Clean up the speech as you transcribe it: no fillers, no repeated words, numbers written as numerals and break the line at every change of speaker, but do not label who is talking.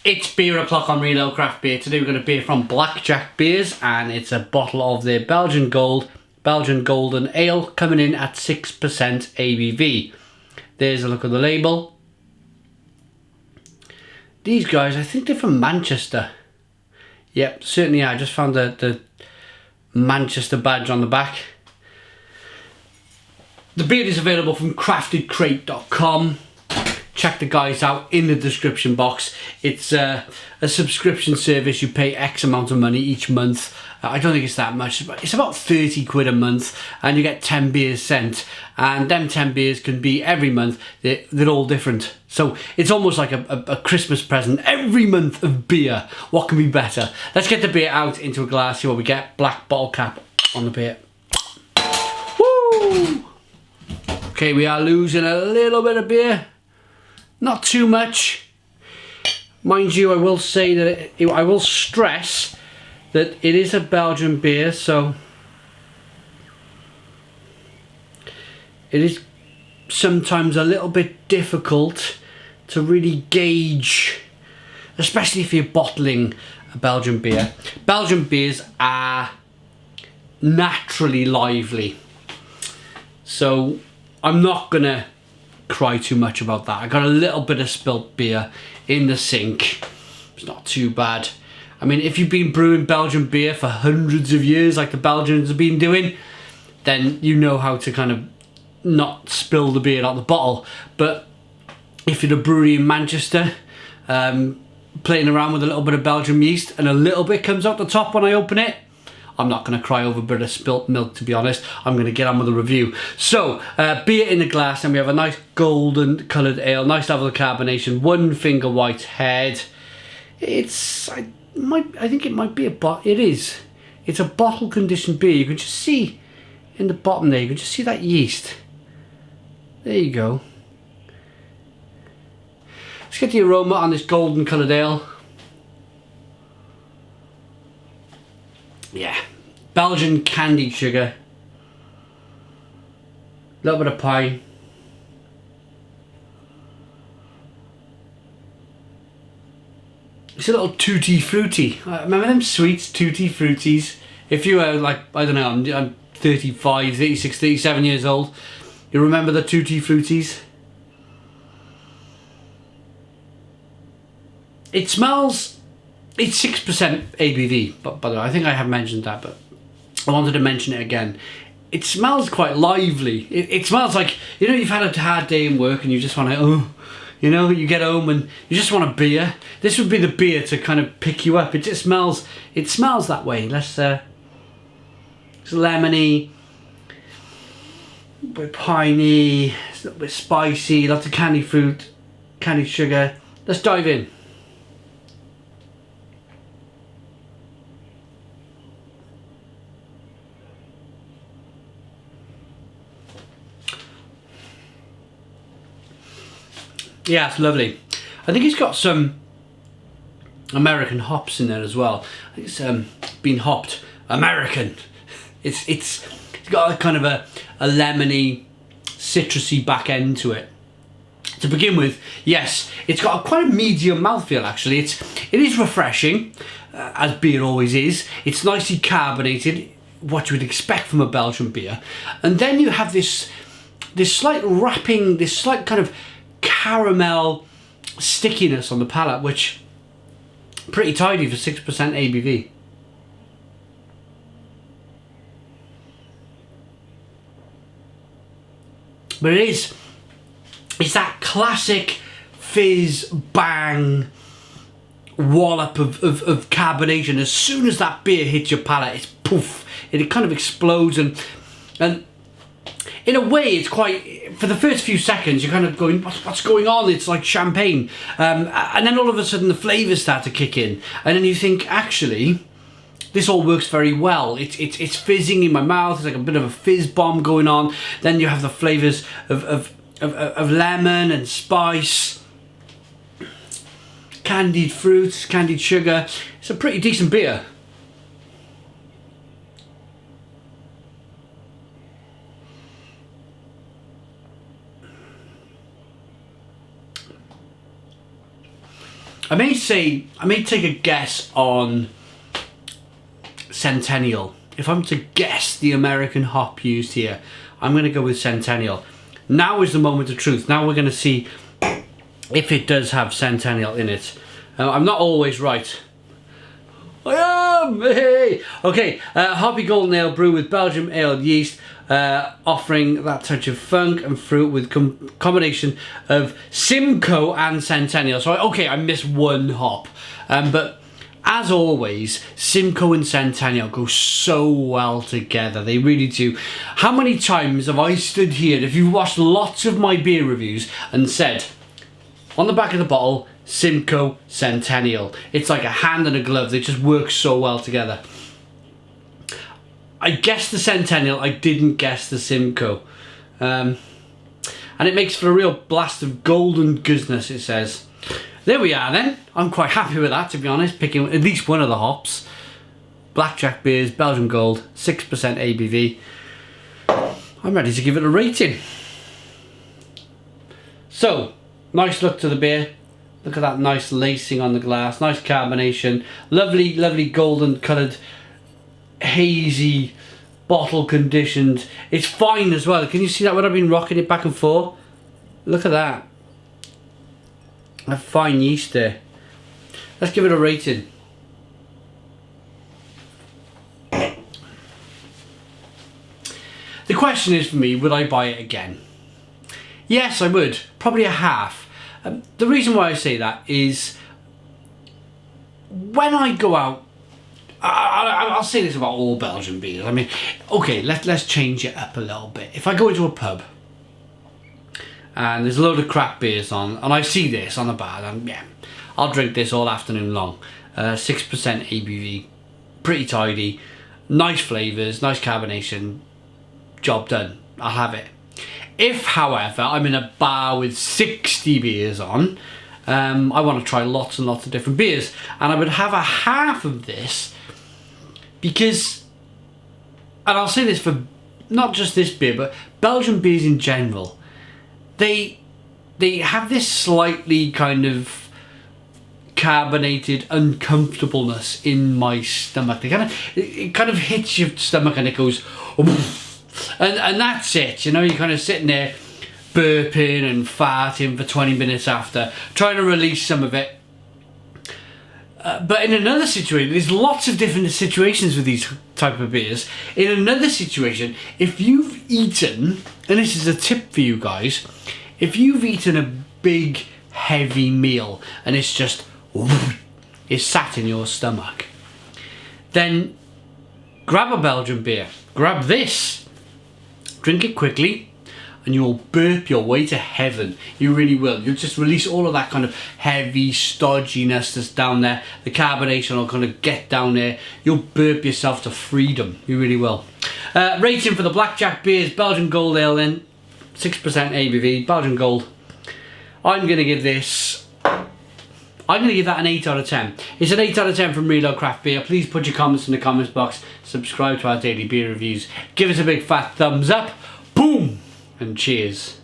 It's beer o'clock on Real Ale Craft Beer. Today we're going to beer from BlackJack Beers, and it's a bottle of their Belgian Golden Ale coming in at 6% ABV. There's a look at the label. These guys, I think they're from Manchester. Yep, certainly I just found the Manchester badge on the back. The beer is available from craftedcrate.com. Check the guys out in the description box. It's a subscription service. You pay X amount of money each month. I don't think it's that much, but it's about 30 quid a month, and you get 10 beers sent. And them 10 beers can be every month. They're all different. So it's almost like a Christmas present. Every month of beer. What can be better? Let's get the beer out into a glass, see what we get. Black bottle cap on the beer. Woo! Okay, we are losing a little bit of beer. Not too much. Mind you, I will say that I will stress that it is a Belgian beer, so it is sometimes a little bit difficult to really gauge, especially if you're bottling a Belgian beer. Belgian beers are naturally lively, so I'm not gonna cry too much about that. I got a little bit of spilt beer in the sink. It's not too bad. I mean, if you've been brewing Belgian beer for hundreds of years like the Belgians have been doing, then you know how to kind of not spill the beer out the bottle. But if you're a brewery in Manchester, playing around with a little bit of Belgian yeast and a little bit comes out the top when I open it, I'm not going to cry over a bit of spilt milk, to be honest. I'm going to get on with the review. So, beer in the glass, and we have a nice golden coloured ale, nice level of carbonation, one finger white head. I think it might be it is. It's a bottle conditioned beer. You can just see in the bottom there, you can just see that yeast. There you go. Let's get the aroma on this golden coloured ale. Yeah, Belgian candied sugar, a little bit of pine, it's a little tutti frutti. Remember them sweets, tutti fruities? If you were like, I don't know, I'm 35, 36, 37 years old, you remember the tutti fruities? It smells... It's 6% ABV, but by the way, I think I have mentioned that, but I wanted to mention it again. It smells quite lively. It smells like, you know, you've had a hard day in work and you just want to, you get home and you just want a beer. This would be the beer to kind of pick you up. It smells that way. It's lemony, a bit piney, it's a little bit spicy, lots of candied fruit, candied sugar. Let's dive in. Yeah, it's lovely. I think it's got some American hops in there as well. I think it's been hopped American. It's got a kind of a lemony, citrusy back end to it. To begin with, yes, it's got quite a medium mouthfeel actually. It is refreshing, as beer always is. It's nicely carbonated, what you would expect from a Belgian beer. And then you have this slight wrapping, this slight kind of caramel stickiness on the palate, which pretty tidy for 6% ABV. But it's that classic fizz bang wallop of carbonation. As soon as that beer hits your palate, it's poof, it kind of explodes, and in a way, it's quite, for the first few seconds, you're kind of going, what's going on? It's like champagne. And then all of a sudden, the flavours start to kick in. And then you think, actually, this all works very well. It's fizzing in my mouth. It's like a bit of a fizz bomb going on. Then you have the flavours of lemon and spice, candied fruits, candied sugar. It's a pretty decent beer. I may take a guess on Centennial. If I'm to guess the American hop used here, I'm going to go with Centennial. Now is the moment of truth. Now we're going to see if it does have Centennial in it. I'm not always right. I am! Hey! Okay, Hoppy Golden Ale brew with Belgian ale yeast, offering that touch of funk and fruit with combination of Simcoe and Centennial. So, okay, I missed one hop. But as always, Simcoe and Centennial go so well together. They really do. How many times have I stood here, if you've watched lots of my beer reviews, and said, on the back of the bottle, Simcoe, Centennial. It's like a hand and a glove. They just work so well together. I guessed the Centennial. I didn't guess the Simcoe. And it makes for a real blast of golden goodness, it says. There we are then. I'm quite happy with that, to be honest, picking at least one of the hops. BlackJack Beers, Belgian Gold, 6% ABV. I'm ready to give it a rating. So, nice look to the beer. Look at that nice lacing on the glass, nice carbonation, lovely, lovely golden coloured, hazy, bottle conditioned. It's fine as well. Can you see that when I've been rocking it back and forth? Look at that. A fine yeast there. Let's give it a rating. The question is for me, would I buy it again? Yes, I would. Probably a half. The reason why I say that is when I go out, I'll say this about all Belgian beers. I mean, okay, let's change it up a little bit. If I go into a pub and there's a load of crap beers on, and I see this on the bar, and yeah, I'll drink this all afternoon long. 6% ABV, pretty tidy, nice flavours, nice carbonation, job done. I'll have it. If, however, I'm in a bar with 60 beers on, I want to try lots and lots of different beers, and I would have a half of this because, and I'll say this for not just this beer, but Belgian beers in general, they have this slightly kind of carbonated uncomfortableness in my stomach. It kind of hits your stomach and it goes, and that's it. You know, you're kind of sitting there burping and farting for 20 minutes after, trying to release some of it. But in another situation, there's lots of different situations with these type of beers. In another situation, if you've eaten, and this is a tip for you guys, if you've eaten a big heavy meal and it's just it's sat in your stomach, then grab a Belgian beer, grab this, drink it quickly, and you'll burp your way to heaven. You really will. You'll just release all of that kind of heavy stodginess that's down there. The carbonation will kind of get down there. You'll burp yourself to freedom. You really will. Rating for the BlackJack Beers Belgian Gold Ale then. 6% ABV, Belgian Gold. I'm going to give this... I'm going to give that an 8 out of 10. It's an 8 out of 10 from Reload Craft Beer. Please put your comments in the comments box. Subscribe to our daily beer reviews. Give us a big fat thumbs up. Boom! And cheers.